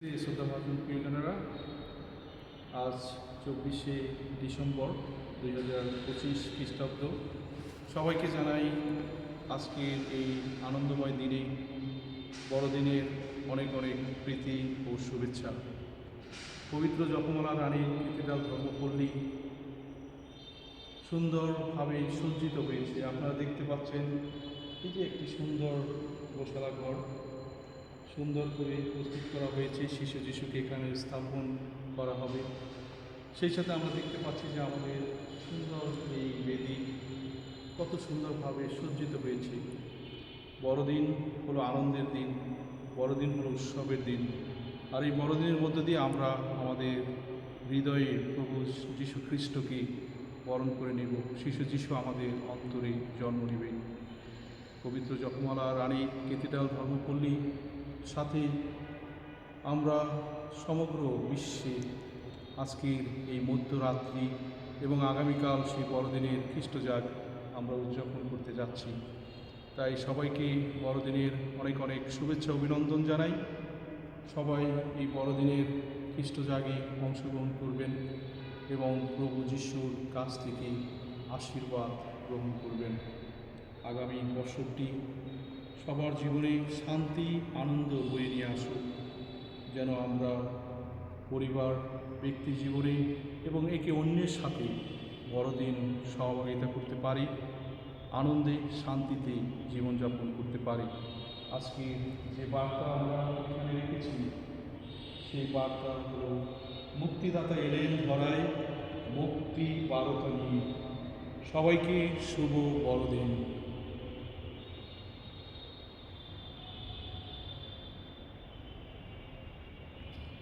শ্রদ্ধাভাজন প্রিয়জনেরা, আজ 24শে ডিসেম্বর 2025 খ্রিস্টাব্দ। সবাইকে জানাই আজকের এই আনন্দময় দিনে বড়দিনের অনেক অনেক প্রীতি ও শুভেচ্ছা। পবিত্র জপমালা রানীর ক্যাথিড্রাল ধর্মপল্লী সুন্দরভাবে সজ্জিত হয়েছে। আপনারা দেখতে পাচ্ছেন এই যে একটি সুন্দর গোশালা ঘর সুন্দর করে প্রস্তুত করা হয়েছে। শিশু যিশুকে এখানে স্থাপন করা হবে। সেই সাথে আমরা দেখতে পাচ্ছি যে আমাদের সুন্দর এই বেদি কত সুন্দরভাবে সজ্জিত হয়েছে। বড়দিন হলো আনন্দের দিন, বড়দিন হলো উৎসবের দিন। আর এই বড়দিনের মধ্য দিয়ে আমরা আমাদের হৃদয়ে প্রভু যীশু খ্রিস্টকে বরণ করে নেব। শিশু যিশু আমাদের অন্তরে জন্ম নেবে। পবিত্র জপমালা রানী ক্যাথিড্রাল ধর্মপল্লী সাথে আমরা সমগ্র বিশ্বে আজকের এই মধ্যরাত্রি এবং আগামীকাল সেই বড়দিনের খ্রিস্টজাগ আমরা উদযাপন করতে যাচ্ছি। তাই সবাইকে বড়দিনের অনেক অনেক শুভেচ্ছা অভিনন্দন জানাই। সবাই এই বড়দিনের খ্রিস্টজাগে অংশগ্রহণ করবেন এবং প্রভু যিশুর কাছ থেকে আশীর্বাদ গ্রহণ করবেন। আগামী বছরটি সবার জীবনে শান্তি আনন্দ বয়ে নিয়ে আসুক, যেন আমরা পরিবার ব্যক্তি জীবনে এবং একে অন্যের সাথে বড়দিন সহযোগিতা করতে পারি, আনন্দে শান্তিতে জীবনযাপন করতে পারি। আজকে যে বার্তা আমরা এখানে রেখেছি সেই বার্তা হলো মুক্তিদাতা এলেন ধরায় মুক্তি বারতা নিয়ে। সবাইকে শুভ বড়দিন।